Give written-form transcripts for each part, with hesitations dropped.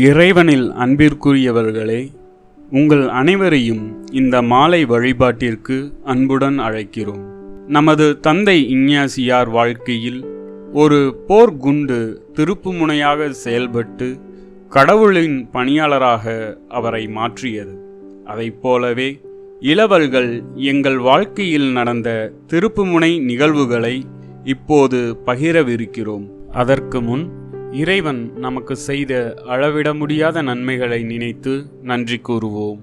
இறைவனில் அன்பிற்குரியவர்களே, உங்கள் அனைவரையும் இந்த மாலை வழிபாட்டிற்கு அன்புடன் அழைக்கிறோம். நமது தந்தை இஞ்ஞாசியார் வாழ்க்கையில் ஒரு போர்க்குண்டு திருப்புமுனையாக செயல்பட்டு கடவுளின் பணியாளராக அவரை மாற்றியது. அதைப்போலவே இளவல்கள் எங்கள் வாழ்க்கையில் நடந்த திருப்புமுனை நிகழ்வுகளை இப்போது பகிரவிருக்கிறோம். அதற்கு முன் இறைவன் நமக்கு செய்த அளவிட முடியாத நன்மைகளை நினைத்து நன்றி கூறுவோம்.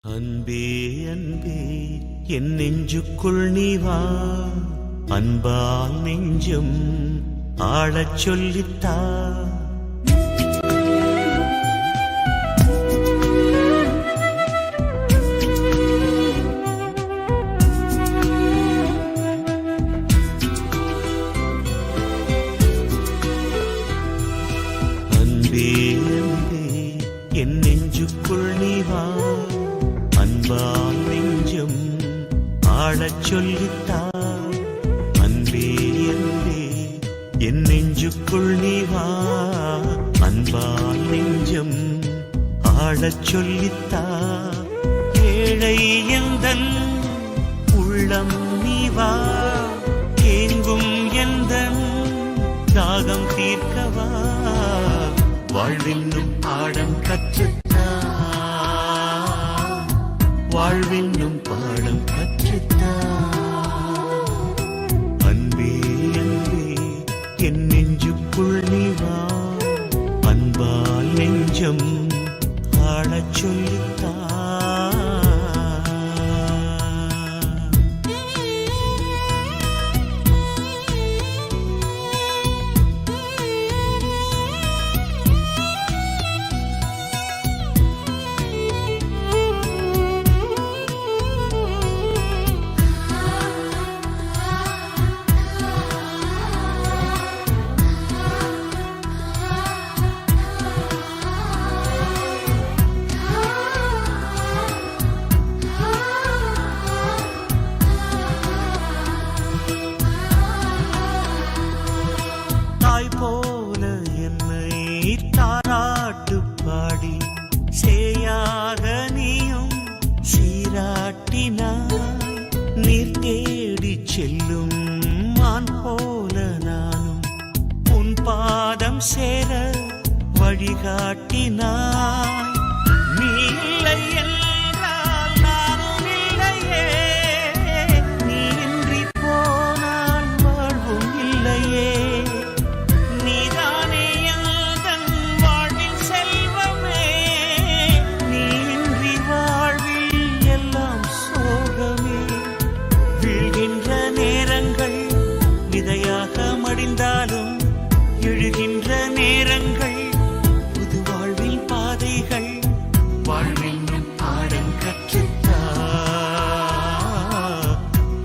அன்பே அன்பே என் நெஞ்சுக்குள் நீ வா, அன்பால் நெஞ்சம் ஆளச் சொல்லித்தா. அன்பே அன்பே என் நெஞ்சுக்குள் நீ வா, அன்பால் நெஞ்சம் ஆளச் சொல்லித்தா. அன்பே அன்பே என் நெஞ்சுக்குள் நீ வா, அன்பால் நெஞ்சம் ஆளச் சொல்லித்தா. ஏழை எந்தன் உள்ளம் நீ வா, ஏங்கும் எந்தன் தாகம் தீர்க்கவா. வாழ்வென்னும் பாடம் கற்றுத்தா, வாழ்வென்னும் பாடம் கற்றுத்தா. அன்பே அன்பே என் நெஞ்சுக்குள் நீ வா, அன்பால் நெஞ்சம் ஆளச் சொல்லித்தா. போல என்னை தாராட்டு பாடி சேயாக நீயும் சீராட்டினாய். நீர் தேடி செல்லும் மான் போல நானும் உன் பாதம் சேர வழிகாட்டினாய். நீ இல்லை என்றால் நானும் இல்லையே, நீ இன்றி போனால் வாழ்வும் இல்லையே. மடிந்தாலும் எழுகின்ற நேரங்கள் புது வாழ்வில் பாதைகள். வாழ்வென்னும் பாடம் கற்றுத்தா,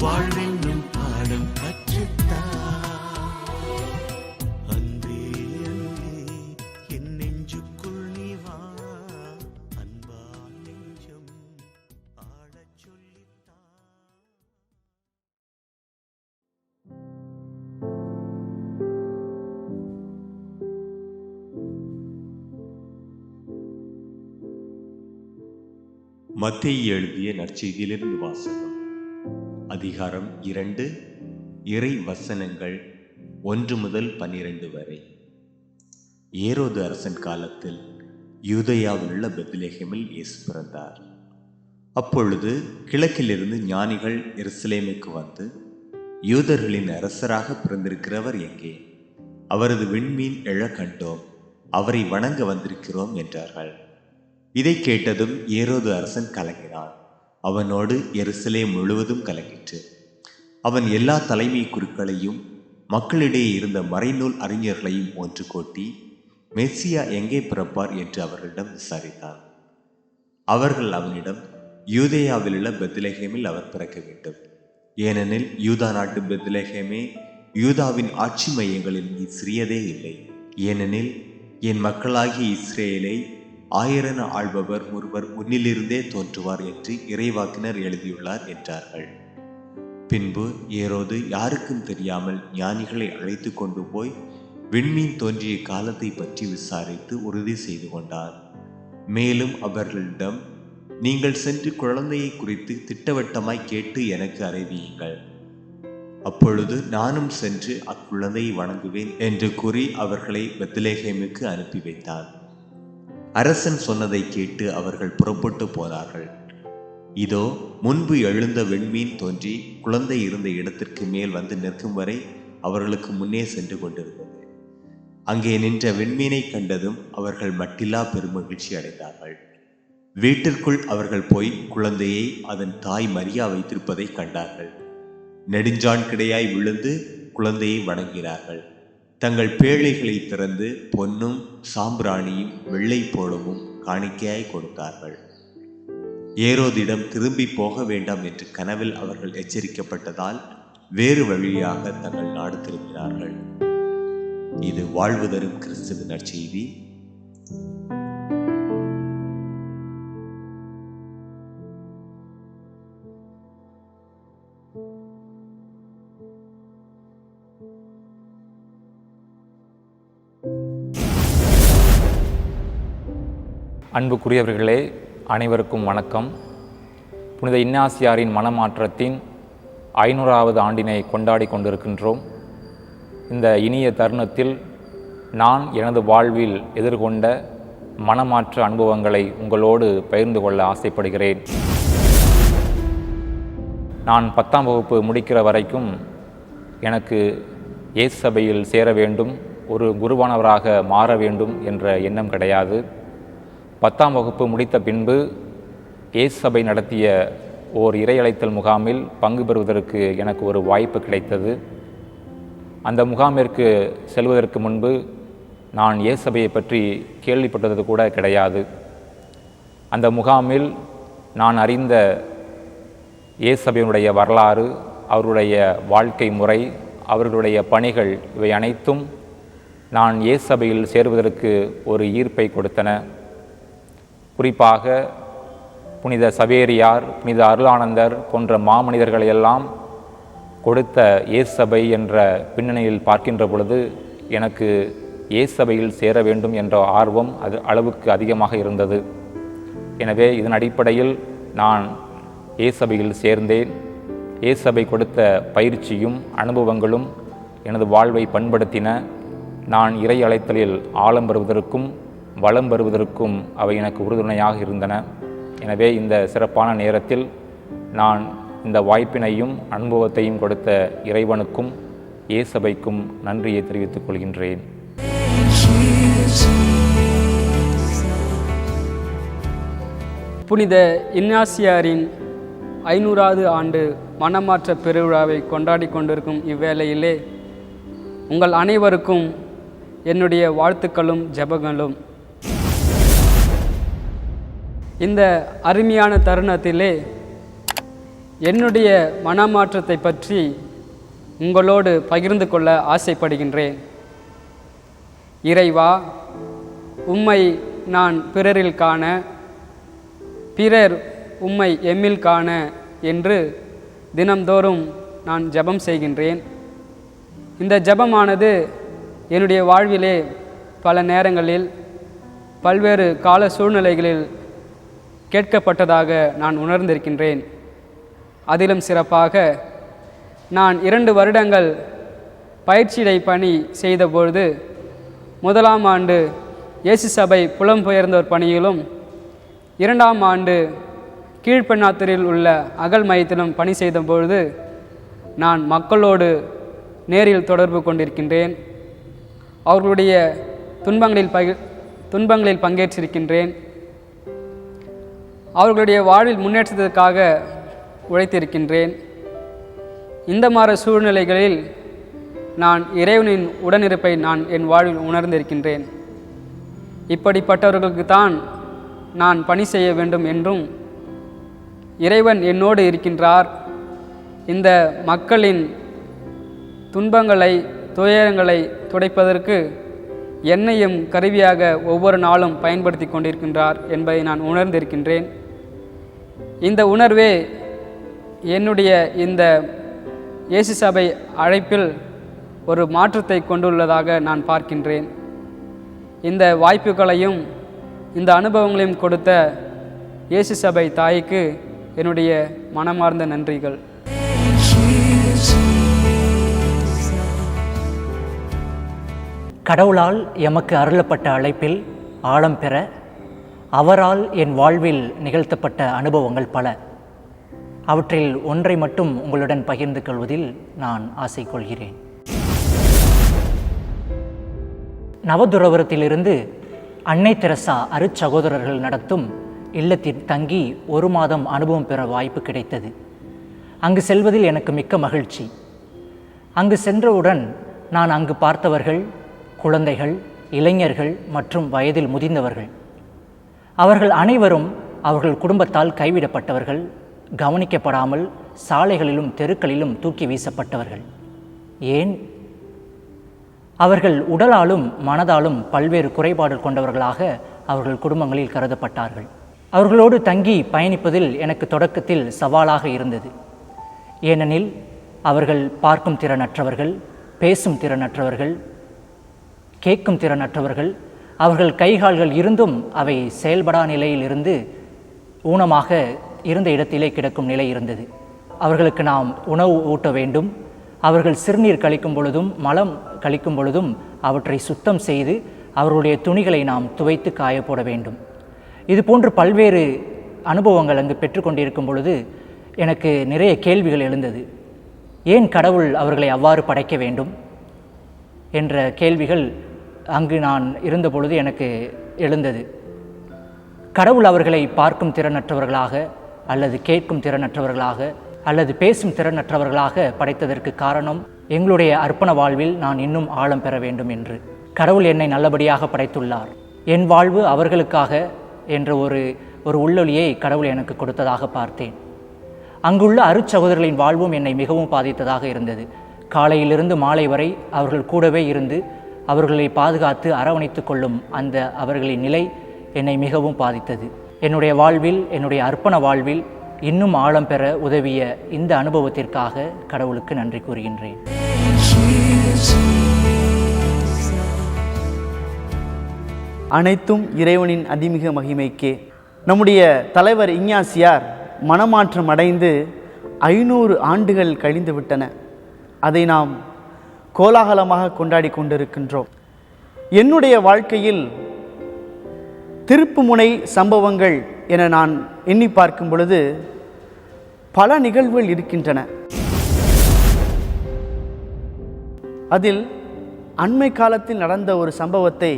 வாழ்வென்னும் பாடம் கற்றுத்தா. அன்பே அன்பே என் நெஞ்சுக்குள் நீ வா, அன்பால் நெஞ்சம் ஆளச் சொல்லித்தா. மத்தேயு எழுதிய நற்செய்தியிலிருந்து வாசகம். அதிகாரம் 2, இறை வசனங்கள் 1 முதல் 12 வரை. ஏரோது அரசன் காலத்தில் யூதேயாவில் உள்ள பெத்லெகேமில் இயேசு பிறந்தார். அப்பொழுது கிழக்கிலிருந்து ஞானிகள் எருசலேமுக்கு வந்து, யூதர்களின் அரசராக பிறந்திருக்கிறவர் எங்கே? அவரது விண்மீன் எழக் கண்டோம், அவரை வணங்க வந்திருக்கிறோம் என்றார்கள். இதை கேட்டதும் ஏரோது அரசன் கலங்கினான். அவனோடு எருசலேம் முழுவதும் கலங்கிற்று. அவன் எல்லா தலைமை குருக்களையும் மக்களிடையே இருந்த மறைநூல் அறிஞர்களையும் ஒன்று கூட்டி மெஸ்ஸியா எங்கே பிறப்பார் என்று அவர்களிடம் விசாரித்தான். அவர்கள் அவனிடம், யூதேயாவில் உள்ள பெத்லெகேமில் அவர் பிறக்க வேண்டும், ஏனெனில் யூதா நாட்டு பெத்லெகேமே யூதாவின் ஆட்சி மையங்களில் நீ சிறியதே இல்லை. ஏனெனில் என் மக்களாகிய இஸ்ரேலை ஆயிரென ஆள்பவர் ஒருவர் உன்னிலிருந்தே தோன்றுவார் என்று இறைவாக்கினர் எழுதியுள்ளார் என்றார்கள். பின்பு ஏரோது யாருக்கும் தெரியாமல் ஞானிகளை அழைத்து கொண்டு போய் விண்மீன் தோன்றிய காலத்தை பற்றி விசாரித்து உறுதி செய்து கொண்டார். மேலும் அவர்களிடம், நீங்கள் சென்று குழந்தையை குறித்து திட்டவட்டமாய் கேட்டு எனக்கு அறிவியுங்கள். அப்பொழுது நானும் சென்று அக்குழந்தையை வணங்குவேன் என்று கூறி அவர்களை பெத்லெகேமுக்கு அனுப்பி வைத்தார். அரசன் சொன்னதை கேட்டு அவர்கள் புறப்பட்டு போனார்கள். இதோ முன்பு எழுந்த விண்மீன் தோன்றி குழந்தை இருந்த இடத்திற்கு மேல் வந்து நிற்கும் வரை அவர்களுக்கு முன்னே சென்று கொண்டிருந்தது. அங்கே நின்ற விண்மீனை கண்டதும் அவர்கள் மட்டில்லா பெருமகிழ்ச்சி அடைந்தார்கள். வீட்டிற்குள் அவர்கள் போய் குழந்தையை அதன் தாய் மரியா வைத்திருப்பதை கண்டார்கள். நெடுஞ்சான் கிடையாய் விழுந்து குழந்தையை வணங்கினார்கள். தங்கள் பேழைகளை திறந்து பொன்னும் சாம்பிராணியும் வெள்ளை போலமும் காணிக்கையாய் கொடுத்தார்கள். ஏரோதிடம் திரும்பி போக வேண்டாம் என்று கனவில் அவர்கள் எச்சரிக்கப்பட்டதால் வேறு வழியாக தங்கள் நாடு திரும்பினார்கள். இது வாழ்வு தரும் கிறிஸ்துவின் நற்செய்தி. அன்புக்குரியவர்களே, அனைவருக்கும் வணக்கம். புனித இன்னாசியாரின் மனமாற்றத்தின் 500வது ஆண்டினை கொண்டாடி கொண்டிருக்கின்றோம். இந்த இனிய தருணத்தில் நான் எனது வாழ்வில் எதிர்கொண்ட மனமாற்ற அனுபவங்களை உங்களோடு பகிர்ந்து கொள்ள ஆசைப்படுகிறேன். நான் 10ஆம் வகுப்பு முடிக்கிற வரைக்கும் எனக்கு இயேசு சபையில் சேர வேண்டும், ஒரு குருவானவராக மாற வேண்டும் என்ற எண்ணம் கிடையாது. 10ஆம் வகுப்பு முடித்த பின்பு இயேசு சபை நடத்திய ஓர் இறையழைத்தல் முகாமில் பங்கு பெறுவதற்கு எனக்கு ஒரு வாய்ப்பு கிடைத்தது. அந்த முகாமிற்கு செல்வதற்கு முன்பு நான் இயேசு சபையை பற்றி கேள்விப்பட்டது கூட கிடையாது. அந்த முகாமில் நான் அறிந்த இயேசு சபையினுடைய வரலாறு, அவர்களுடைய வாழ்க்கை முறை, அவர்களுடைய பணிகள், இவை அனைத்தும் நான் இயேசு சபையில் சேருவதற்கு ஒரு ஈர்ப்பை கொடுத்தன. குறிப்பாக புனித சவேரியார், புனித அருளானந்தர் போன்ற மாமனிதர்களையெல்லாம் கொடுத்த இயேசு சபை என்ற பின்னணியில் பார்க்கின்ற பொழுது எனக்கு இயேசு சபையில் சேர வேண்டும் என்ற ஆர்வம் அது அளவுக்கு அதிகமாக இருந்தது. எனவே இதன் அடிப்படையில் நான் இயேசு சபையில் சேர்ந்தேன். இயேசு சபை கொடுத்த பயிற்சியும் அனுபவங்களும் எனது வாழ்வை பண்படுத்தின. நான் இறை அழைத்தலில் ஆழம் பெறுவதற்கும் வளம் பெறுவதற்கும் அவை எனக்கு உறுதுணையாக இருந்தன. எனவே இந்த சிறப்பான நேரத்தில் நான் இந்த வாய்ப்பினையும் அனுபவத்தையும் கொடுத்த இறைவனுக்கும் இயேசு சபைக்கும் நன்றியை தெரிவித்துக் கொள்கின்றேன். புனித இன்னாசியாரின் 500வது ஆண்டு மனமாற்ற பெருவிழாவை கொண்டாடி கொண்டிருக்கும் இவ்வேளையிலே உங்கள் அனைவருக்கும் என்னுடைய வாழ்த்துக்களும் ஜெபங்களும். இந்த அருமையான தருணத்திலே என்னுடைய மனமாற்றத்தை பற்றி உங்களோடு பகிர்ந்து கொள்ள ஆசைப்படுகின்றேன். இறைவா, உம்மை நான் பிறரில் காண, பிறர் உம்மை எம்மில் காண என்று தினம்தோறும் நான் ஜெபம் செய்கின்றேன். இந்த ஜெபமானது என்னுடைய வாழ்விலே பல நேரங்களில் பல்வேறு கால சூழ்நிலைகளில் கேட்கப்பட்டதாக நான் உணர்ந்திருக்கின்றேன். அதிலும் சிறப்பாக நான் 2 வருடங்கள் பயிற்சியிடை பணி செய்தபொழுது 1ஆம் ஆண்டு இயேசு சபை புலம்பெயர்ந்தோர் பணியிலும் 2ஆம் ஆண்டு கீழ்பெண்ணாத்தூரில் உள்ள அகல் மையத்திலும் பணி செய்தபொழுது நான் மக்களோடு நேரில் தொடர்பு கொண்டிருக்கின்றேன். அவர்களுடைய துன்பங்களில் பங்கேற்றிருக்கின்றேன். அவர்களுடைய வாழ்வில் முன்னேற்றத்திற்காக உழைத்திருக்கின்றேன். இந்த மாதிரி சூழ்நிலைகளில் நான் இறைவனின் உடனிருப்பை நான் என் வாழ்வில் உணர்ந்திருக்கின்றேன். இப்படிப்பட்டவர்களுக்கு தான் நான் பணி செய்ய வேண்டும் என்றும், இறைவன் என்னோடு இருக்கின்றார், இந்த மக்களின் துன்பங்களை துயரங்களை துடைப்பதற்கு என்னையும் கருவியாக ஒவ்வொரு நாளும் பயன்படுத்தி கொண்டிருக்கின்றார் என்பதை நான் உணர்ந்திருக்கின்றேன். இந்த உணர்வே என்னுடைய இந்த இயேசு சபை அழைப்பில் ஒரு மாற்றத்தை கொண்டுள்ளதாக நான் பார்க்கின்றேன். இந்த வாய்ப்புகளையும் இந்த அனுபவங்களையும் கொடுத்த இயேசு சபை தாய்க்கு என்னுடைய மனமார்ந்த நன்றிகள். கடவுளால் எமக்கு அருளப்பட்ட அழைப்பில் ஆழம் பெற அவரால் என் வாழ்வில் நிகழ்த்தப்பட்ட அனுபவங்கள் பல. அவற்றில் ஒன்றை மட்டும் உங்களுடன் பகிர்ந்து கொள்வதில் நான் ஆசை கொள்கிறேன். நவதுறவரத்திலிருந்து அன்னை தெரசா அருட்சகோதரர்கள் நடத்தும் இல்லத்தில் தங்கி 1 மாதம் அனுபவம் பெற வாய்ப்பு கிடைத்தது. அங்கு செல்வதில் எனக்கு மிக்க மகிழ்ச்சி. அங்கு சென்றவுடன் நான் அங்கு பார்த்தவர்கள் குழந்தைகள், இளைஞர்கள் மற்றும் வயதில் முதிர்ந்தவர்கள். அவர்கள் அனைவரும் அவர்கள் குடும்பத்தால் கைவிடப்பட்டவர்கள், கவனிக்கப்படாமல் சாலைகளிலும் தெருக்களிலும் தூக்கி வீசப்பட்டவர்கள். ஏன்? அவர்கள் உடலாலும் மனதாலும் பல்வேறு குறைபாடுகள் கொண்டவர்களாக அவர்கள் குடும்பங்களில் கருதப்பட்டார்கள். அவர்களோடு தங்கி பயணிப்பதில் எனக்கு தொடக்கத்தில் சவாலாக இருந்தது. ஏனெனில் அவர்கள் பார்க்கும் திறனற்றவர்கள், பேசும் திறனற்றவர்கள், கேட்கும் திறனற்றவர்கள். அவர்கள் கைகால்கள் இருந்தும் அவை செயல்படா நிலையில் இருந்து ஊனமாக இருந்த இடத்திலே கிடக்கும் நிலை இருந்தது. அவர்களுக்கு நாம் உணவு ஊட்ட வேண்டும். அவர்கள் சிறுநீர் கழிக்கும் பொழுதும் மலம் கழிக்கும் பொழுதும் அவற்றை சுத்தம் செய்து அவர்களுடைய துணிகளை நாம் துவைத்து காய போட வேண்டும். இது போன்று பல்வேறு அனுபவங்கள் அங்கு பெற்றுக்கொண்டிருக்கும் பொழுது எனக்கு நிறைய கேள்விகள் எழுந்தது. ஏன் கடவுள் அவர்களை அவ்வாறு படைக்க வேண்டும் என்ற கேள்விகள் அங்கு நான் இருந்த பொழுது எனக்கு எழுந்தது. கடவுள் அவர்களை பார்க்கும் திறனற்றவர்களாக அல்லது கேட்கும் திறனற்றவர்களாக அல்லது பேசும் திறனற்றவர்களாக படைத்ததற்கு காரணம் எங்களுடைய அர்ப்பண வாழ்வில் நான் இன்னும் ஆழம் பெற வேண்டும் என்று. கடவுள் என்னை நல்லபடியாக படைத்துள்ளார். என் வாழ்வு அவர்களுக்காக என்ற ஒரு உள்ளொலியை கடவுள் எனக்கு கொடுத்ததாக பார்த்தேன். அங்குள்ள அருட்சகோதரர்களின் வாழ்வும் என்னை மிகவும் பாதித்ததாக இருந்தது. காலையிலிருந்து மாலை வரை அவர்கள் கூடவே இருந்து அவர்களை பாதுகாத்து அரவணைத்து கொள்ளும் அந்த அவர்களின் நிலை என்னை மிகவும் பாதித்தது. என்னுடைய வாழ்வில், என்னுடைய அர்ப்பண வாழ்வில் இன்னும் ஆழம் பெற உதவிய இந்த அனுபவத்திற்காக கடவுளுக்கு நன்றி கூறுகின்றேன். அனைத்தும் இறைவனின் அதிமிக மகிமைக்கே. நம்முடைய தலைவர் இஞ்ஞாசியார் மனமாற்றம் அடைந்து 500 ஆண்டுகள் கழிந்து விட்டன. அதை நாம் கோலாகலமாக கொண்டாடி கொண்டிருக்கின்றோம். என்னுடைய வாழ்க்கையில் திருப்புமுனை சம்பவங்கள் என நான் எண்ணி பார்க்கும் பொழுது பல நிகழ்வுகள் இருக்கின்றன. அதில் அண்மை காலத்தில் நடந்த ஒரு சம்பவத்தை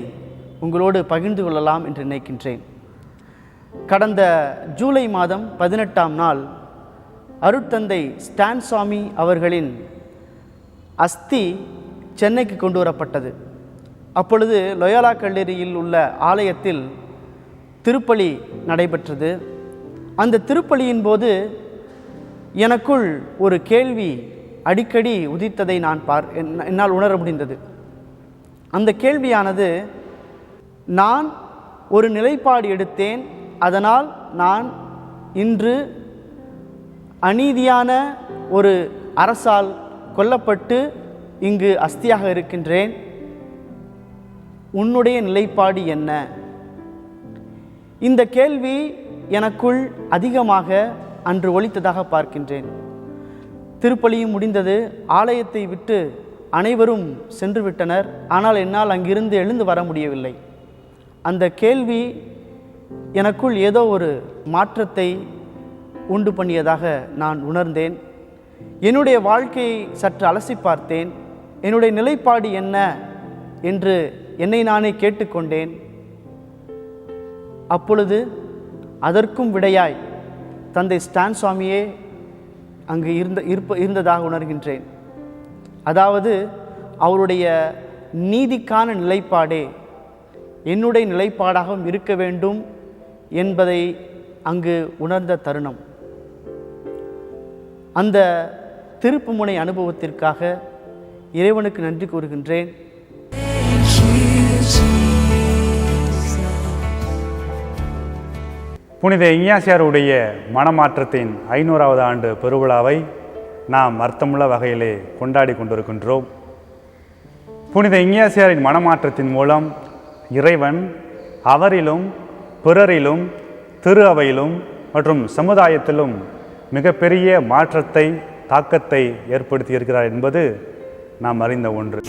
உங்களோடு பகிர்ந்து கொள்ளலாம் என்று நினைக்கின்றேன். கடந்த ஜூலை மாதம் 18ஆம் நாள் அருட்தந்தை ஸ்டான்சாமி அவர்களின் அஸ்தி சென்னைக்கு கொண்டு வரப்பட்டது. அப்பொழுது லொயோலா கல்லூரியில் உள்ள ஆலயத்தில் திருப்பலி நடைபெற்றது. அந்த திருப்பலியின் போது எனக்குள் ஒரு கேள்வி அடிக்கடி உதித்ததை என்னால் உணர முடிந்தது. அந்த கேள்வியானது, நான் ஒரு நிலைப்பாடு எடுத்தேன், அதனால் நான் இன்று அநீதியான ஒரு அரசால் கொல்லப்பட்டு இங்கு அஸ்தியாக இருக்கின்றேன். உன்னுடைய நிலைப்பாடு என்ன? இந்த கேள்வி எனக்குள் அதிகமாக அன்று ஒலித்ததாக பார்க்கின்றேன். திருப்பலியும் முடிந்தது. ஆலயத்தை விட்டு அனைவரும் சென்று விட்டனர். ஆனால் என்னால் அங்கிருந்து எழுந்து வர முடியவில்லை. அந்த கேள்வி எனக்குள் ஏதோ ஒரு மாற்றத்தை உண்டு பண்ணியதாக நான் உணர்ந்தேன். என்னுடைய வாழ்க்கையை சற்று அலசி பார்த்தேன். என்னுடைய நிலைப்பாடு என்ன என்று என்னை நானே கேட்டுக்கொண்டேன். அப்பொழுது அதற்கும் விடையாய் தந்தை ஸ்டான்சாமியே அங்கு இருந்ததாக உணர்கின்றேன். அதாவது அவருடைய நீதிக்கான நிலைப்பாடே என்னுடைய நிலைப்பாடாகவும் இருக்க வேண்டும் என்பதை அங்கு உணர்ந்த தருணம். அந்த திருப்புமுனை அனுபவத்திற்காக இறைவனுக்கு நன்றி கூறுகின்றேன். புனித இஞ்ஞாசியாருடைய மனமாற்றத்தின் 500வது ஆண்டு பெருவிழாவை நாம் அர்த்தமுள்ள வகையிலே கொண்டாடி கொண்டிருக்கின்றோம். புனித இஞ்ஞாசியாரின் மனமாற்றத்தின் மூலம் இறைவன் அவரிலும் பிறரிலும் திரு அவையிலும் மற்றும் சமுதாயத்திலும் மிகப்பெரிய மாற்றத்தை தாக்கத்தை ஏற்படுத்தி இருக்கிறார் என்பது நாம் அறிந்த ஒன்று.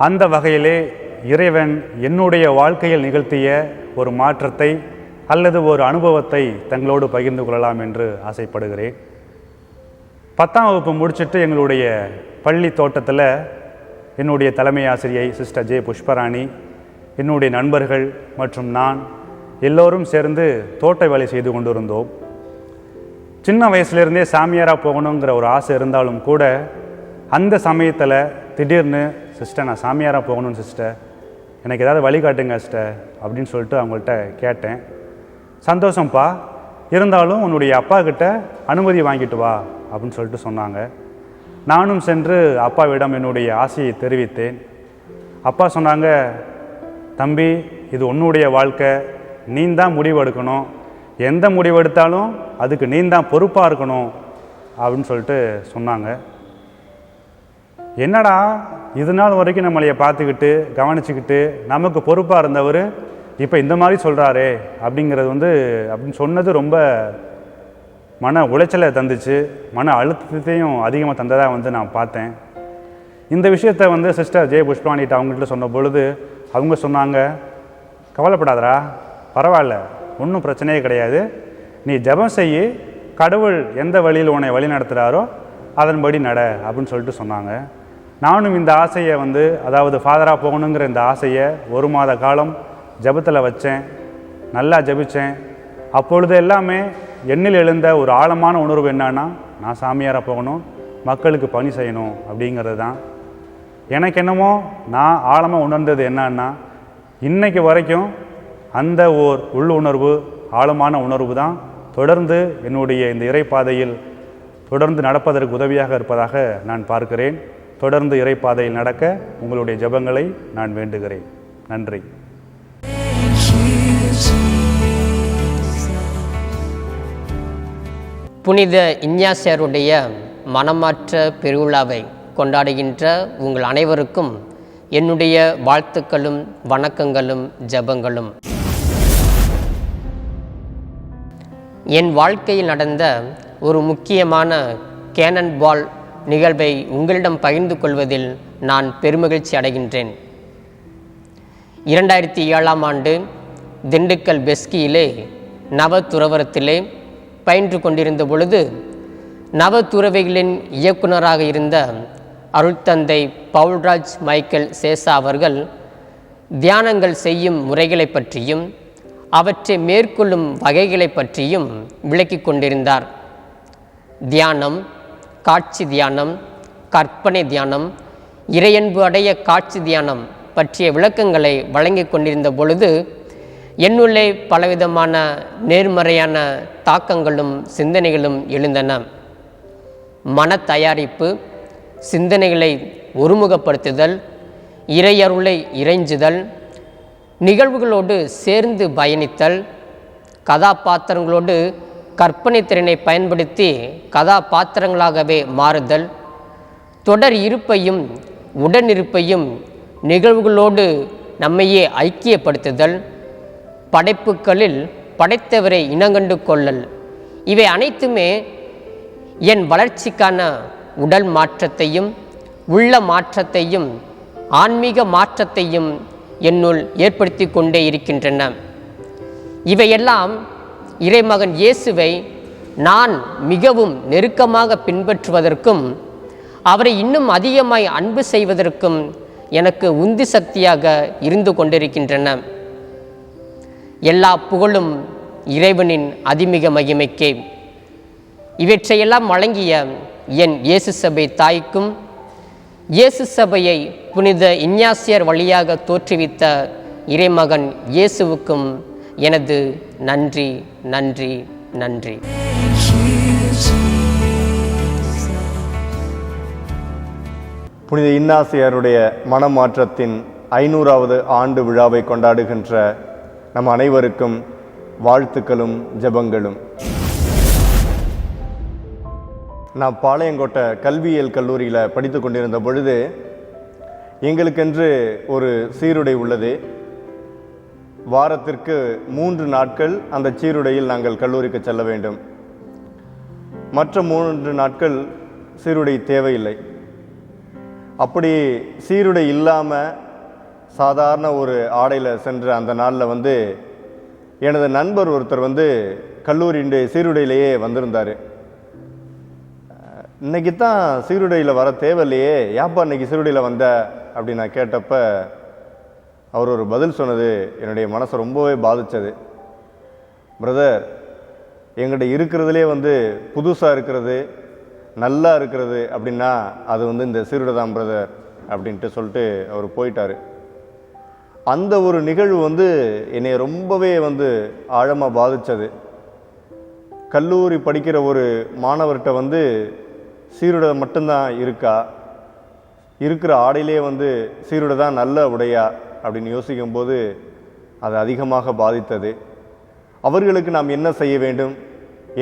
அந்த வகையிலே இறைவன் என்னுடைய வாழ்க்கையில் நிகழ்த்திய ஒரு மாற்றத்தை அல்லது ஒரு அனுபவத்தை தங்களோடு பகிர்ந்து கொள்ளலாம் என்று ஆசைப்படுகிறேன். 10ஆம் வகுப்பு முடிச்சுட்டு எங்களுடைய பள்ளி தோட்டத்தில் என்னுடைய தலைமை ஆசிரியை சிஸ்டர் ஜே புஷ்பராணி, என்னுடைய நண்பர்கள் மற்றும் நான் எல்லோரும் சேர்ந்து தோட்ட வேலை செய்து கொண்டிருந்தோம். சின்ன வயசுலேருந்தே சாமியாராக போகணுங்கிற ஒரு ஆசை இருந்தாலும் கூட அந்த சமயத்தில் திடீர்னு சிஸ்டர் நான் சாமியாராக போகணும் சிஸ்டர், எனக்கு ஏதாவது வழிகாட்டுங்க சிஸ்டர் அப்படின்னு சொல்லிட்டு அவங்கள்ட்ட கேட்டேன். சந்தோஷம்ப்பா, இருந்தாலும் உன்னுடைய அப்பா கிட்ட அனுமதி வாங்கிட்டு வா அப்படின்னு சொல்லிட்டு சொன்னாங்க. நானும் சென்று அப்பாவிடம் என்னுடைய ஆசையை தெரிவித்தேன். அப்பா சொன்னாங்க, தம்பி இது உன்னுடைய வாழ்க்கை, நீ தான் முடிவெடுக்கணும், எந்த முடிவெடுத்தாலும் அதுக்கு நீ தான் பொறுப்பாக இருக்கணும் அப்படின்னு சொல்லிட்டு சொன்னாங்க. என்னடா இது நாள் வரைக்கும் நம்மளைய பார்த்துக்கிட்டு கவனிச்சுக்கிட்டு நமக்கு பொறுப்பாக இருந்தவர் இப்போ இந்த மாதிரி சொல்கிறாரே அப்படின்னு சொன்னது ரொம்ப மன உளைச்சலை தந்துச்சு, மன அழுத்தத்தையும் அதிகமாக தந்ததாக நான் பார்த்தேன். இந்த விஷயத்தை சிஸ்டர் ஜே புஷ்பராணிட்ட அவங்கள்ட்ட சொன்ன பொழுது அவங்க சொன்னாங்க, கவலைப்படாதரா, பரவாயில்ல, ஒன்றும் பிரச்சனையே கிடையாது, நீ ஜெபம் செய்யி, கடவுள் எந்த வழியில் உன்னை வழி நடத்துகிறாரோ அதன்படி நட அப்படின்னு சொல்லிட்டு சொன்னாங்க. நானும் இந்த ஆசையை அதாவது ஃபாதராக போகணுங்கிற இந்த ஆசையை 1 மாத காலம் ஜெபத்தில் வச்சேன், நல்லா ஜெபித்தேன். அப்பொழுது எல்லாமே எண்ணில் எழுந்த ஒரு ஆழமான உணர்வு என்னன்னா, நான் சாமியாராக போகணும், மக்களுக்கு பணி செய்யணும் அப்படிங்கிறது தான். எனக்கு என்னமோ நான் ஆழமாக உணர்ந்தது என்னன்னா, இன்னைக்கு வரைக்கும் அந்த ஓர் உள்ளுணர்வு, ஆழமான உணர்வு தான் தொடர்ந்து என்னுடைய இந்த இறைப்பாதையில் தொடர்ந்து நடப்பதற்கு உதவியாக இருப்பதாக நான் பார்க்கிறேன். தொடர்ந்து இறைப்பாதையில் நடக்க உங்களுடைய ஜெபங்களை நான் வேண்டுகிறேன். நன்றி. புனித இஞ்ஞாசியாருடைய மனமாற்ற பெருவிழாவை கொண்டாடுகின்ற உங்கள் அனைவருக்கும் என்னுடைய வாழ்த்துக்களும் வணக்கங்களும் ஜெபங்களும். என் வாழ்க்கையில் நடந்த ஒரு முக்கியமான கேனன் பால் நிகழ்வை உங்களிடம் பகிர்ந்து கொள்வதில் நான் பெருமகிழ்ச்சி அடைகின்றேன். 2007ஆம் ஆண்டு திண்டுக்கல் பெஸ்கியிலே நவதுறவரத்திலே பயின்று கொண்டிருந்த பொழுது நவதுறவிகளின் இயக்குநராக இருந்த அருள்தந்தை பவுல்ராஜ் மைக்கேல் சேசா அவர்கள் தியானங்கள் செய்யும் முறைகளை பற்றியும் அவற்றை மேற்கொள்ளும் வகைகளை பற்றியும் விளக்கிக் கொண்டிருந்தார். தியானம், காட்சி தியானம், கற்பனை தியானம், இறையன்பு அடைய காட்சி தியானம் பற்றிய விளக்கங்களை வழங்கி கொண்டிருந்த பொழுது என்னுள்ளே பலவிதமான நேர்மறையான தாக்கங்களும் சிந்தனைகளும் எழுந்தன. மன தயாரிப்பு, சிந்தனைகளை ஒருமுகப்படுத்துதல், இறையருளை இறைஞ்சுதல், நிகழ்வுகளோடு சேர்ந்து பயணித்தல், கதாபாத்திரங்களோடு கற்பனை திறனை பயன்படுத்தி கதாபாத்திரங்களாகவே மாறுதல், தொடர் இருப்பையும் உடனிருப்பையும் நிகழ்வுகளோடு நம்மையே ஐக்கியப்படுத்துதல், படைப்புகளில் படைத்தவரை இனங்கண்டு கொள்ளல், இவை அனைத்துமே என் வளர்ச்சிக்கான உடல் மாற்றத்தையும் உள்ள மாற்றத்தையும் ஆன்மீக மாற்றத்தையும் என்னுள் ஏற்படுத்தி கொண்டே இருக்கின்றன. இவையெல்லாம் இறைமகன் இயேசுவை நான் மிகவும் நெருக்கமாக பின்பற்றுவதற்கும் அவரை இன்னும் அதிகமாய் அன்பு செய்வதற்கும் எனக்கு உந்து சக்தியாக இருந்து கொண்டிருக்கின்றன. எல்லா புகழும் இறைவனின் அதிமிக மகிமைக்கே. இவற்றையெல்லாம் வழங்கிய என் இயேசு சபை தாய்க்கும் இயேசு சபையை புனித இஞ்ஞாசியார் வழியாக தோற்றுவித்த இறைமகன் இயேசுவுக்கும் எனது நன்றி நன்றி நன்றி. புனித இஞ்ஞாசியாருடைய மனமாற்றத்தின் 500வது ஆண்டு விழாவை கொண்டாடுகின்ற நம் அனைவருக்கும் வாழ்த்துக்களும் ஜெபங்களும். நான் பாளையங்கோட்டை கல்வியியல் கல்லூரியில் படித்து கொண்டிருந்த பொழுது எங்களுக்கென்று ஒரு சீருடை உள்ளது. வாரத்திற்கு 3 நாட்கள் அந்த சீருடையில் நாங்கள் கல்லூரிக்கு செல்ல வேண்டும். மற்ற 3 நாட்கள் சீருடை தேவையில்லை. அப்படி சீருடை இல்லாமல் சாதாரண ஒரு ஆடையில் சென்ற அந்த நாளில் எனது நண்பர் ஒருத்தர் கல்லூரியுடைய சீருடையிலேயே வந்திருந்தார். இன்னைக்கு தான் சீருடையில் வர தேவையில்லையே, ஏப்பா இன்னைக்கு சீருடையில் வந்த அப்படின்னு நான் கேட்டப்ப அவர் ஒரு பதில் சொன்னது என்னுடைய மனசை ரொம்பவே பாதித்தது. பிரதர், எங்கிட்ட இருக்கிறதுலே புதுசாக இருக்கிறது, நல்லா இருக்கிறது அப்படின்னா அது இந்த சீருடை தான் பிரதர் அப்படின்ட்டு சொல்லிட்டு அவர் போயிட்டார். அந்த ஒரு நிகழ்வு என்னை ரொம்பவே ஆழமாக பாதித்தது. கல்லூரி படிக்கிற ஒரு மாணவர்கிட்ட சீருடை மட்டும்தான் இருக்கா, இருக்கிற ஆடையிலே சீருடை தான் நல்ல உடையா அப்படின்னு யோசிக்கும்போது அது அதிகமாக பாதித்தது. அவர்களுக்கு நாம் என்ன செய்ய வேண்டும்,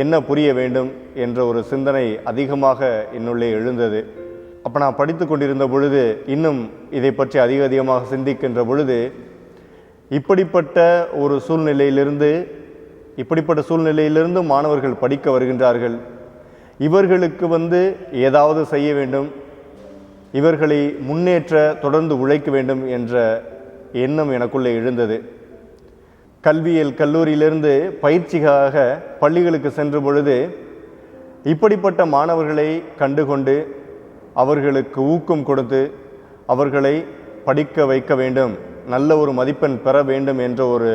என்ன புரிய வேண்டும் என்ற ஒரு சிந்தனை அதிகமாக என்னுள்ளே எழுந்தது. அப்போ நான் படித்து கொண்டிருந்த பொழுது இன்னும் இதை பற்றி அதிகமாக சிந்திக்கின்ற பொழுது இப்படிப்பட்ட சூழ்நிலையிலிருந்து மாணவர்கள் படிக்க வருகின்றார்கள். இவர்களுக்கு ஏதாவது செய்ய வேண்டும், இவர்களை முன்னேற்ற தொடர்ந்து உழைக்க வேண்டும் என்ற எண்ணம் எனக்குள்ளே எழுந்தது. கல்வியியல் கல்லூரியிலிருந்து பயிற்சிக்காக பள்ளிகளுக்கு சென்ற பொழுது இப்படிப்பட்ட மாணவர்களை கண்டுகொண்டு அவர்களுக்கு ஊக்கம் கொடுத்து அவர்களை படிக்க வைக்க வேண்டும், நல்ல ஒரு மதிப்பெண் பெற வேண்டும் என்ற ஒரு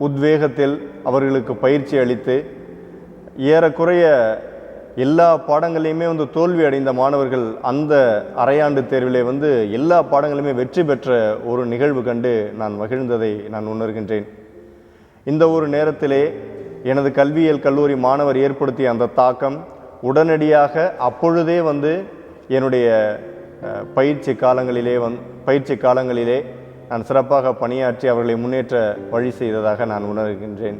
உத்வேகத்தில் அவர்களுக்கு பயிற்சி அளித்து ஏறக்குறைய எல்லா பாடங்களையுமே தோல்வி அடைந்த மாணவர்கள் அந்த அரையாண்டு தேர்விலே எல்லா பாடங்களையுமே வெற்றி பெற்ற ஒரு நிகழ்வு கண்டு நான் மகிழ்ந்ததை நான் உணர்கின்றேன். இந்த ஒரு நேரத்திலே எனது கல்வியியல் கல்லூரி மாணவர் ஏற்படுத்திய அந்த தாக்கம் உடனடியாக அப்பொழுதே என்னுடைய பயிற்சி காலங்களிலே நான் சிறப்பாக பணியாற்றி அவர்களை முன்னேற்ற வழி செய்ததாக நான் உணர்கின்றேன்.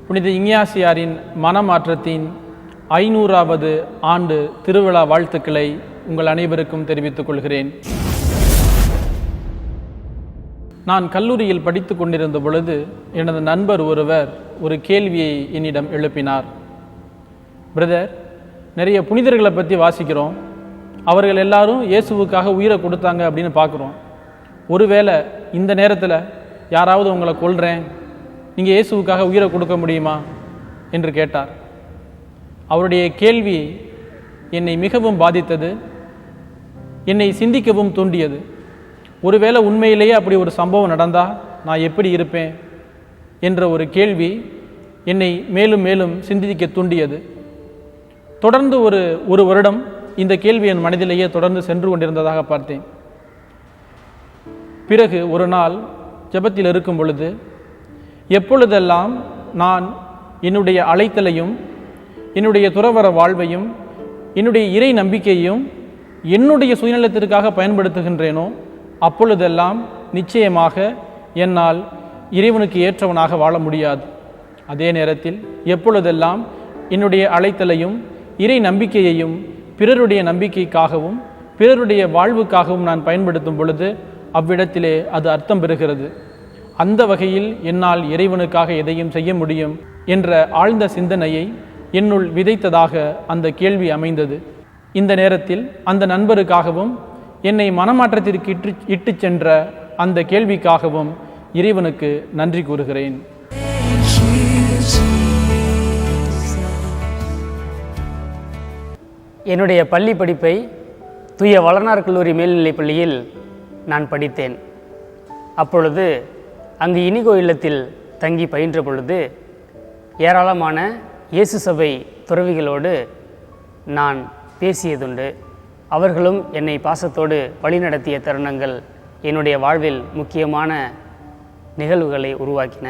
புனித இஞ்ஞாசியாரின் மனமாற்றத்தின் 500வது ஆண்டு திருவிழா வாழ்த்துக்களை உங்கள் அனைவருக்கும் தெரிவித்துக் கொள்கிறேன். நான் கல்லூரியில் படித்து கொண்டிருந்த பொழுது எனது நண்பர் ஒருவர் ஒரு கேள்வியை என்னிடம் எழுப்பினார். பிரதர், நிறைய புனிதர்களை பற்றி வாசிக்கிறோம், அவர்கள் எல்லாரும் இயேசுவுக்காக உயிரை கொடுத்தாங்க அப்படின்னு பார்க்குறோம். ஒருவேளை இந்த நேரத்தில் யாராவது உங்களை கொல்றேன், நீங்கள் இயேசுவுக்காக உயிரை கொடுக்க முடியுமா என்று கேட்டார். அவருடைய கேள்வி என்னை மிகவும் பாதித்தது, என்னை சிந்திக்கவும் தூண்டியது. ஒருவேளை உண்மையிலேயே அப்படி ஒரு சம்பவம் நடந்தால் நான் எப்படி இருப்பேன் என்ற ஒரு கேள்வி என்னை மேலும் மேலும் சிந்திக்க தூண்டியது. தொடர்ந்து ஒரு வருடம் இந்த கேள்வி என் மனதிலேயே தொடர்ந்து சென்று கொண்டிருந்ததாக பார்த்தேன். பிறகு ஒரு நாள் ஜெபத்தில் இருக்கும் பொழுது எப்பொழுதெல்லாம் நான் என்னுடைய அழைத்தலையும் என்னுடைய துறவற வாழ்வையும் என்னுடைய இறை நம்பிக்கையையும் என்னுடைய சுயநலத்திற்காக பயன்படுத்துகின்றேனோ அப்பொழுதெல்லாம் நிச்சயமாக என்னால் இறைவனுக்கு ஏற்றவனாக வாழ முடியாது. அதே நேரத்தில் எப்பொழுதெல்லாம் என்னுடைய அழைத்தலையும் இறை நம்பிக்கையையும் பிறருடைய நம்பிக்கைக்காகவும் பிறருடைய வாழ்வுக்காகவும் நான் பயன்படுத்தும் பொழுது அவ்விடத்திலே அது அர்த்தம் பெறுகிறது. அந்த வகையில் என்னால் இறைவனுக்காக எதையும் செய்ய முடியும் என்ற ஆழ்ந்த சிந்தனையை என்னுள் விதைத்ததாக அந்த கேள்வி அமைந்தது. இந்த நேரத்தில் அந்த நண்பருக்காகவும் என்னை மனமாற்றத்திற்கு இட்டு சென்ற அந்த கேள்விக்காகவும் இறைவனுக்கு நன்றி கூறுகிறேன். என்னுடைய பள்ளி படிப்பை தூய வளனார் கல்லூரி மேல்நிலைப் பள்ளியில் நான் படித்தேன். அப்பொழுது அங்கு இனிகோ இல்லத்தில் தங்கி பயின்ற பொழுது ஏராளமான இயேசு சபை துறவிகளோடு நான் பேசியதுண்டு. அவர்களும் என்னை பாசத்தோடு வழிநடத்திய தருணங்கள் என்னுடைய வாழ்வில் முக்கியமான நிகழ்வுகளை உருவாக்கின.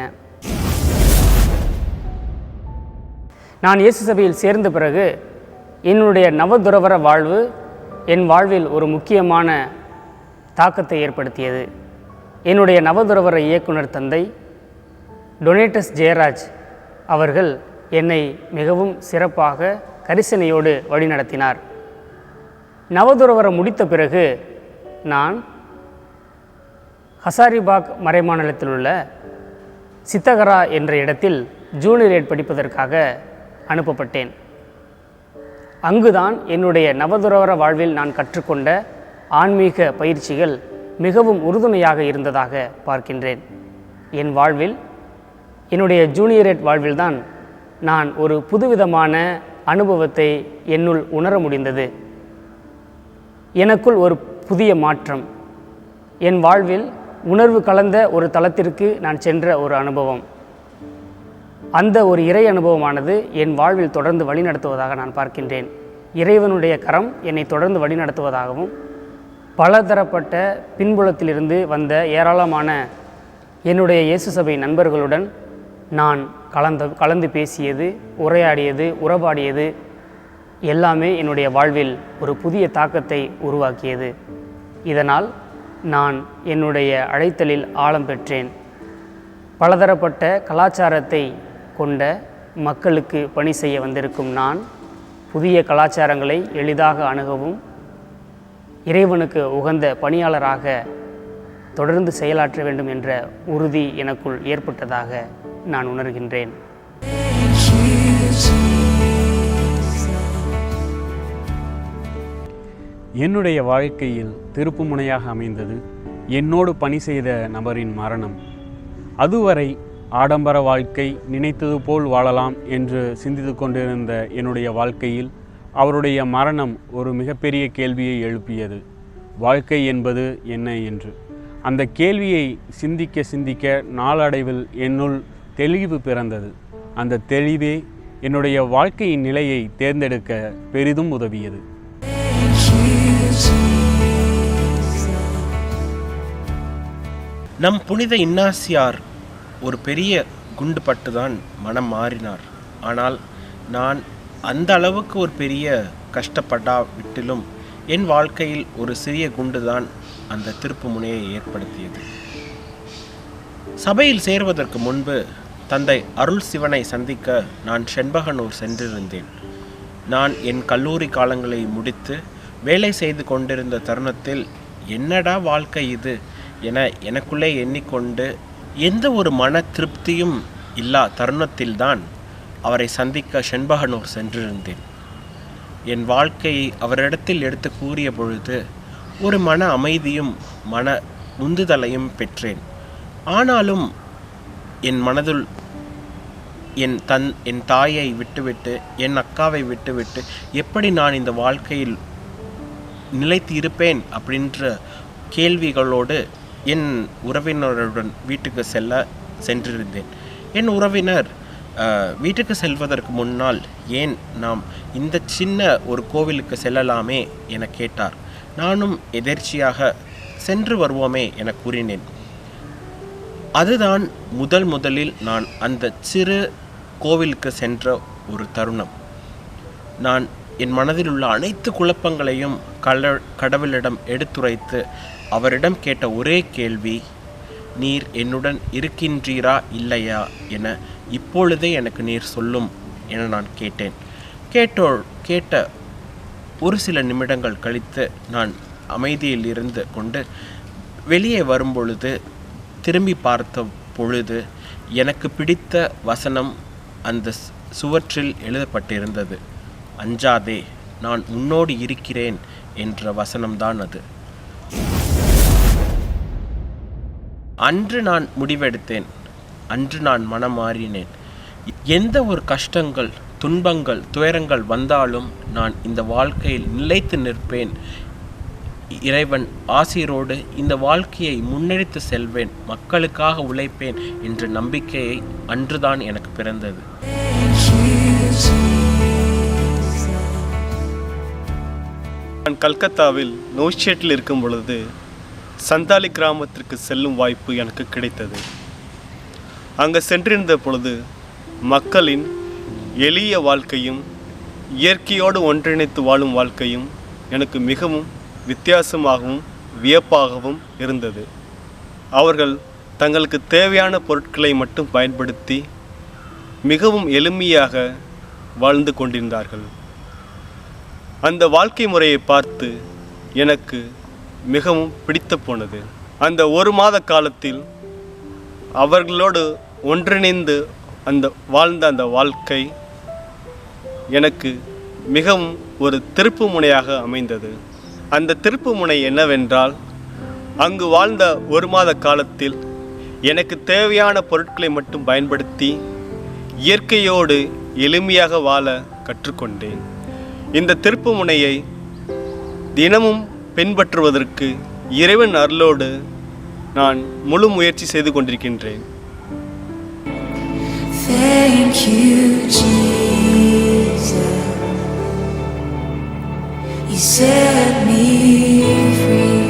நான் இயேசு சபையில் சேர்ந்த பிறகு என்னுடைய நவதுறவர வாழ்வு என் வாழ்வில் ஒரு முக்கியமான தாக்கத்தை ஏற்படுத்தியது. என்னுடைய நவதுறவர இயக்குனர் தந்தை டொனேட்டஸ் ஜெயராஜ் அவர்கள் என்னை மிகவும் சிறப்பாக கரிசனையோடு வழிநடத்தினார். நவதுறவரம் முடித்த பிறகு நான் ஹசாரிபாக் மறைமாநிலத்தில் உள்ள சித்தகரா என்ற இடத்தில் ஜூனியர் படிப்பதற்காக அனுப்பப்பட்டேன். அங்குதான் என்னுடைய நவதுறவர வாழ்வில் நான் கற்றுக்கொண்ட ஆன்மீக பயிற்சிகள் மிகவும் உறுதுணையாக இருந்ததாக பார்க்கின்றேன். என் வாழ்வில், என்னுடைய ஜூனியரேட் வாழ்வில்தான் நான் ஒரு புதுவிதமான அனுபவத்தை என்னுள் உணர முடிந்தது. எனக்குள் ஒரு புதிய மாற்றம், என் வாழ்வில் உணர்வு கலந்த ஒரு தளத்திற்கு நான் சென்ற ஒரு அனுபவம். அந்த ஒரு இறை அனுபவமானது என் வாழ்வில் தொடர்ந்து வழிநடத்துவதாக நான் பார்க்கின்றேன். இறைவனுடைய கரம் என்னை தொடர்ந்து வழிநடத்துவதாகவும், பலதரப்பட்ட பின்புலத்திலிருந்து வந்த ஏராளமான என்னுடைய இயேசு சபை நண்பர்களுடன் நான் கலந்து பேசியது, உரையாடியது, உறவாடியது எல்லாமே என்னுடைய வாழ்வில் ஒரு புதிய தாக்கத்தை உருவாக்கியது. இதனால் நான் என்னுடைய அழைத்தலில் ஆழம் பெற்றேன். பலதரப்பட்ட கலாச்சாரத்தை கொண்ட மக்களுக்கு பணி செய்ய வந்திருக்கும் நான் புதிய கலாச்சாரங்களை எளிதாக அணுகவும், இறைவனுக்கு உகந்த பணியாளராக தொடர்ந்து செயலாற்ற வேண்டும் என்ற உறுதி எனக்குள் ஏற்பட்டதாக நான் உணர்கின்றேன். என்னுடைய வாழ்க்கையில் திருப்புமுனையாக அமைந்தது என்னோடு பணி செய்த நபரின் மரணம். அதுவரை ஆடம்பர வாழ்க்கை, நினைத்தது போல் வாழலாம் என்று சிந்தித்து கொண்டிருந்த என்னுடைய வாழ்க்கையில் அவருடைய மரணம் ஒரு மிகப்பெரிய கேள்வியை எழுப்பியது. வாழ்க்கை என்பது என்ன என்று. அந்த கேள்வியை சிந்திக்க சிந்திக்க நாளடைவில் என்னுள் தெளிவு பிறந்தது. அந்த தெளிவே என்னுடைய வாழ்க்கையின் நிலையை தேர்ந்தெடுக்க பெரிதும் உதவியது. நம் புனித இன்னாசியார் ஒரு பெரிய குண்டு பட்டுதான் மனம் மாறினார். ஆனால் நான் அந்த அளவுக்கு ஒரு பெரிய கஷ்டப்படாவிட்டிலும் என் வாழ்க்கையில் ஒரு சிறிய குண்டுதான் அந்த திருப்பு முனையை ஏற்படுத்தியது. சபையில் சேர்வதற்கு முன்பு தந்தை அருள் சிவனை சந்திக்க நான் செண்பகனூர் சென்றிருந்தேன். நான் என் கல்லூரி காலங்களை முடித்து வேலை செய்து கொண்டிருந்த தருணத்தில் என்னடா வாழ்க்கை இது என எனக்குள்ளே எண்ணிக்கொண்டு எந்த ஒரு மன திருப்தியும் இல்லா தருணத்தில்தான் அவரை சந்திக்க செண்பகனூர் சென்றிருந்தேன். என் வாழ்க்கையை அவரிடத்தில் எடுத்து கூறிய பொழுது ஒரு மன அமைதியும் மன உந்துதலையும் பெற்றேன். ஆனாலும் என் மனதுள் என் தாயை விட்டுவிட்டு, என் அக்காவை விட்டுவிட்டு எப்படி நான் இந்த வாழ்க்கையில் நிலைத்து இருப்பேன் அப்படின்ற கேள்விகளோடு என் உறவினருடன் வீட்டுக்கு சென்றிருந்தேன். என் உறவினர் வீட்டுக்கு செல்வதற்கு முன்னால் ஏன் நாம் இந்த சின்ன ஒரு கோவிலுக்கு செல்லலாமே என கேட்டார். நானும் எதேர்ச்சியாக சென்று வருவோமே என கூறினேன். அதுதான் முதலில் நான் அந்த சிறு கோவிலுக்கு சென்ற ஒரு தருணம். நான் என் மனதில் உள்ள அனைத்து குழப்பங்களையும் கடவுளிடம் எடுத்துரைத்து அவரிடம் கேட்ட ஒரே கேள்வி, நீர் என்னுடன் இருக்கின்றீரா இல்லையா என இப்பொழுதே எனக்கு நீர் சொல்லும் என நான் கேட்டேன். கேட்ட ஒரு சில நிமிடங்கள் கழித்து நான் அமைதியில் இருந்து கொண்டு வெளியே வரும்பொழுது, திரும்பி பார்த்த பொழுது எனக்கு பிடித்த வசனம் அந்த சுவற்றில் எழுதப்பட்டிருந்தது. அஞ்சாதே, நான் உன்னோடு இருக்கிறேன் என்ற வசனம்தான் அது. அன்று நான் முடிவெடுத்தேன். அன்று நான் மனம் மாறினேன். எந்த ஒரு கஷ்டங்கள், துன்பங்கள், துயரங்கள் வந்தாலும் நான் இந்த வாழ்க்கையில் நிலைத்து நிற்பேன். இறைவன் ஆசிரோடு இந்த வாழ்க்கையை முன்னெடுத்து செல்வேன், மக்களுக்காக உழைப்பேன் என்ற நம்பிக்கையை அன்றுதான் எனக்கு பிறந்தது. நான் கல்கத்தாவில் நோய்ஷேட்டில் இருக்கும் பொழுது சந்தாலி கிராமத்திற்கு செல்லும் வாய்ப்பு எனக்கு கிடைத்தது. அங்கே சென்றிருந்த பொழுது மக்களின் எளிய வாழ்க்கையும், இயற்கையோடு ஒன்றிணைத்து வாழும் வாழ்க்கையும் எனக்கு மிகவும் வித்தியாசமாகவும் வியப்பாகவும் இருந்தது. அவர்கள் தங்களுக்கு தேவையான பொருட்களை மட்டும் பயன்படுத்தி மிகவும் எளிமையாக வாழ்ந்து கொண்டிருந்தார்கள். அந்த வாழ்க்கை முறையை பார்த்து எனக்கு மிகவும் பிடித்து போனது. அந்த ஒரு மாத காலத்தில் அவர்களோடு ஒன்றிணைந்து வாழ்ந்த அந்த வாழ்க்கை எனக்கு மிகவும் ஒரு திருப்பு முனையாக அமைந்தது. அந்த திருப்பு முனை என்னவென்றால், அங்கு வாழ்ந்த ஒரு மாத காலத்தில் எனக்கு தேவையான பொருட்களை மட்டும் பயன்படுத்தி இயற்கையோடு எளிமையாக வாழ கற்றுக்கொண்டேன். இந்த திருப்பு முனையை தினமும் பின்பற்றுவதற்கு இறைவன் அருளோடு நான் முழு முயற்சி செய்து கொண்டிருக்கின்றேன். Thank you, Jesus. You set me free.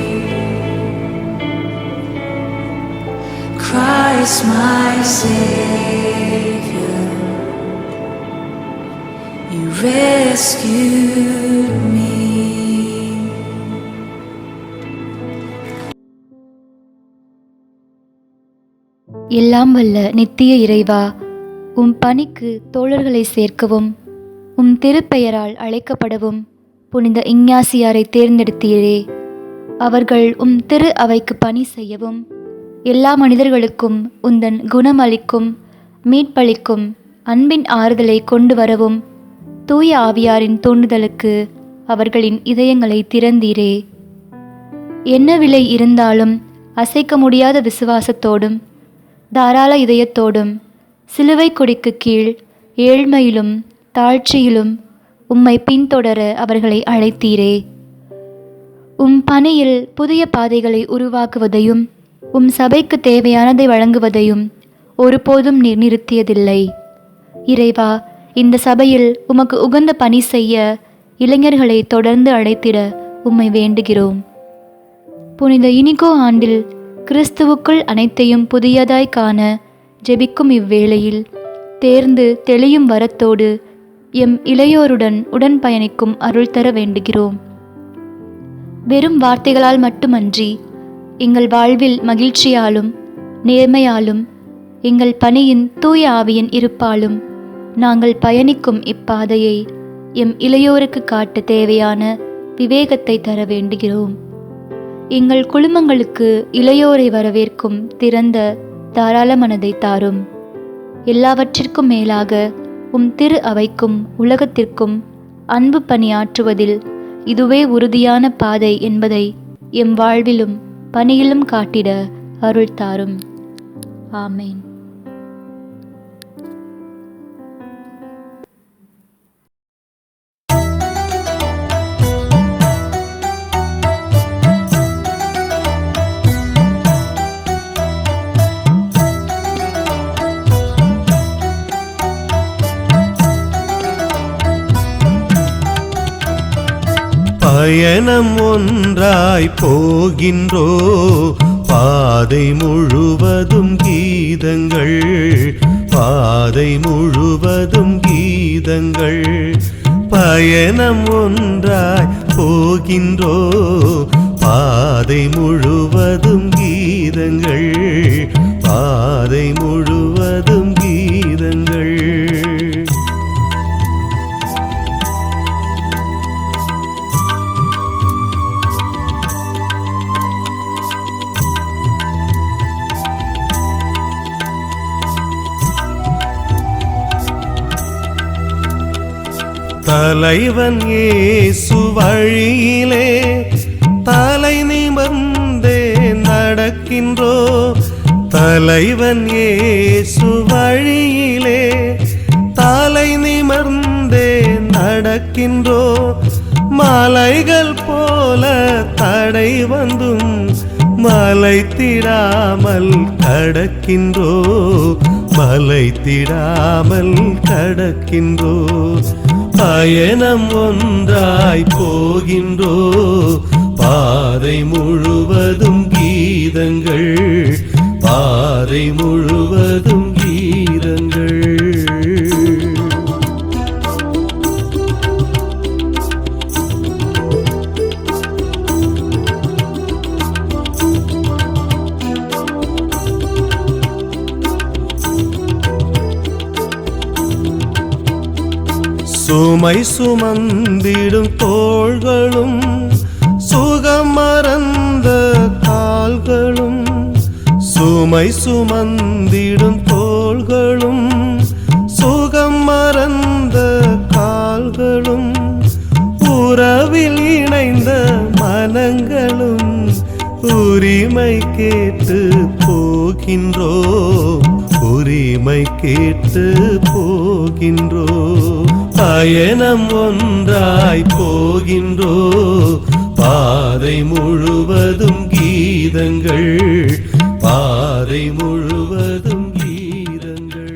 Christ my Savior, you rescued me. எல்லாம் வல்ல நித்திய இறைவா, உம் பணிக்கு தோழர்களை சேர்க்கவும் உம் திருப்பெயரால் அழைக்கப்படவும் புனித இஞ்ஞாசியாரை தேர்ந்தெடுத்தீரே. அவர்கள் உம் திரு அவைக்கு பணி செய்யவும் எல்லா மனிதர்களுக்கும் உந்தன் குணமளிக்கும் மீட்பளிக்கும் அன்பின் ஆறுதலை கொண்டு வரவும் தூய ஆவியாரின் தூண்டுதலுக்கு அவர்களின் இதயங்களை திறந்தீரே. என்ன விலை இருந்தாலும் அசைக்க முடியாத விசுவாசத்தோடும் தாராள இதயத்தோடும் சிலுவை கொடிக்கு கீழ் ஏழ்மையிலும் தாழ்ச்சியிலும் உம்மை பின்தொடர அவர்களை அழைத்தீரே. உம் பணியில் புதிய பாதைகளை உருவாக்குவதையும் உம் சபைக்கு தேவையானதை வழங்குவதையும் ஒருபோதும் நீர் நிறுத்தியதில்லை. இறைவா, இந்த சபையில் உமக்கு உகந்த பணி செய்ய இளைஞர்களை தொடர்ந்து அழைத்திட உம்மை வேண்டுகிறோம். புனித இனிகோ ஆண்டில் கிறிஸ்துவுக்குள் அனைத்தையும் புதியதாய் காண ஜெபிக்கும் இவ்வேளையில் தேர்ந்து தெளியும் வரத்தோடு எம் இளையோருடன் உடன் பயணிக்கும் அருள் தர வேண்டுகிறோம். வெறும் வார்த்தைகளால் மட்டுமன்றி எங்கள் வாழ்வில் மகிழ்ச்சியாலும் நேர்மையாலும் எங்கள் பணியின் தூய ஆவியின் இருப்பாலும் நாங்கள் பயணிக்கும் இப்பாதையை எம் இளையோருக்கு காட்ட தேவையான விவேகத்தை தர வேண்டுகிறோம். எங்கள் குழுமங்களுக்கு இளையோரை வரவேற்கும் திறந்த தாராள மனதை தாரும். எல்லாவற்றிற்கும் மேலாக உம் திரு அவைக்கும் உலகத்திற்கும் அன்பு பணியாற்றுவதில் இதுவே உறுதியான பாதை என்பதை எம் வாழ்விலும் பணியிலும் காட்டிட அருள் தாரும். ஆமேன். பயணம் ஒன்றாய் போகின்றோ, பாதை முழுவதும் கீதங்கள், பாதை முழுவதும் கீதங்கள். பயணம் ஒன்றாய் போகின்றோ, பாதை முழுவதும் கீதங்கள், பாதை முழுவதும் கீதங்கள். தலைவன் இயேசு வழியிலே தலை நிமிர்ந்தே நடக்கின்றோ, தலைவன் இயேசு வழியிலே தலை நிமிர்ந்தே நடக்கின்றோ. மலைகள் போல தடை வந்தும் மலைத்திடாமல் கடக்கின்றோ, மலைத்திடாமல் கடக்கின்றோ. பயணம் ஒன்றாய் போகின்றோ, பாதை முழுவதும் கீதங்கள், பாதை முழுவதும் கீதங்கள். சுமை சுமந்திடும் தோள்களும் சுகம் மறந்த கால்களும், சுமை சுமந்திடும் தோள்களும் சுகம் மறந்த கால்களும், உறவில் இணைந்த மனங்களும் உரிமை கேட்டு போகின்றோம், உரிமை கேட்டு போகின்றோம். பயணம் ஒன்றாய் போகின்றோ, பாதை முழுவதும் கீதங்கள், பாதை முழுவதும் கீதங்கள்.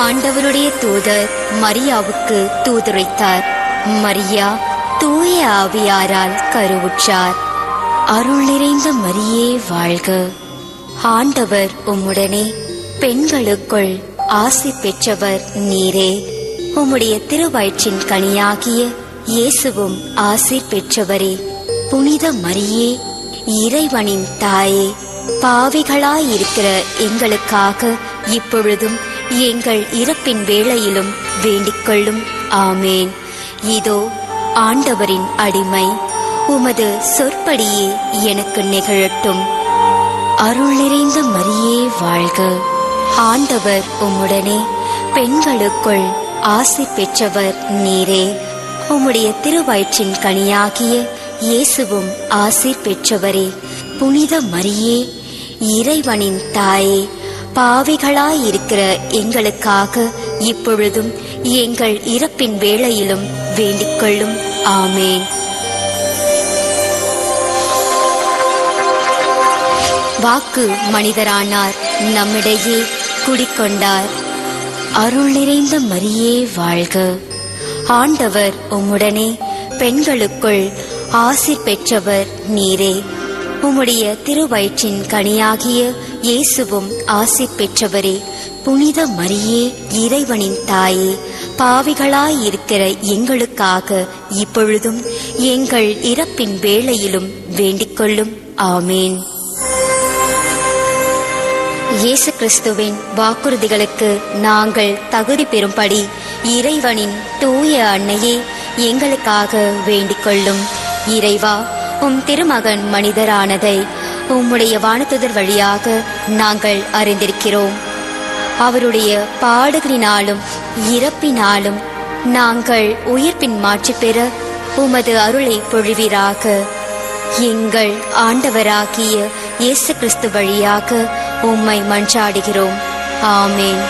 ஆண்டவருடைய தூதர் மரியாவுக்கு தூதுரைத்தார். மரியா தூய ஆவியாரால் கருவுற்றார். அருள் நிறைந்த மரியே வாழ்க. ஆண்டவர் உம்முடனே, பெண்களுக்குள் ஆசி பெற்றவர் நீரே. உம்முடைய திருவயிற்றின் கனியாகிய இயேசுவும் ஆசி பெற்றவரே. புனித மரியே, இறைவனின் தாயே, பாவிகளாயிருக்கிற எங்களுக்காக இப்பொழுதும் எங்கள் இறப்பின் வேளையிலும் வேண்டிக்கொள்ளும். ஆமேன். இதோ ஆண்டவரின் அடிமை, உமது சொற்படியே எனக்கு நிகழட்டும். அருள் நிறைந்த மரியே வாழ்க. ஆண்டவர் உம்முடனே, பெண்களுக்குள் ஆசி பெற்றவர் நீரே. உம்முடைய திருவயிற்றின் கனியாகிய இயேசுவும் ஆசி பெற்றவரே. புனித மரியே, இறைவனின் தாயே, பாவிகளாயிருக்கிற எங்களுக்காக இப்பொழுதும் எங்கள் இறப்பின் வேளையிலும் வேண்டிக்கொள்ளும். ஆமேன். வாக்கு மனிதரானார், நம்மிடையே குடிக்கொண்டார். அருள் நிறைந்த மரியே வாழ்க. ஆண்டவர் உம்முடனே, பெண்களுக்குள் ஆசி பெற்றவர் நீரே. உம்முடைய திருவயிற்றின் கனியாகிய இயேசுவும் ஆசி பெற்றவரே. புனித மரியே, இறைவனின் தாயே, பாவிகளாயிருக்கிற எங்களுக்காக இப்பொழுதும் எங்கள் இறப்பின் வேளையிலும் வேண்டிக்கொள்ளும். ஆமேன். இயேசு கிறிஸ்துவின் வாக்குறுதிகளுக்கு நாங்கள் தகுதி பெறும்படி இறைவனின் தூய அன்னையே, எங்களுக்காக வேண்டிக்கொள்ளும். இறைவா, உம் திருமகன் மனிதரானதை உம்முடைய வானதுதர் வழியாக நாங்கள் அறிந்திருக்கிறோம். அவருடைய பாடுகளினாலும் இறப்பினாலும் நாங்கள் உயிர்ப்பின் மாற்றி பெற உமது அருளை பொழிவீராக. எங்கள் ஆண்டவராகிய இயேசு கிறிஸ்து வழியாக உம்மை மன்றாடுகிறோம். ஆமேன்.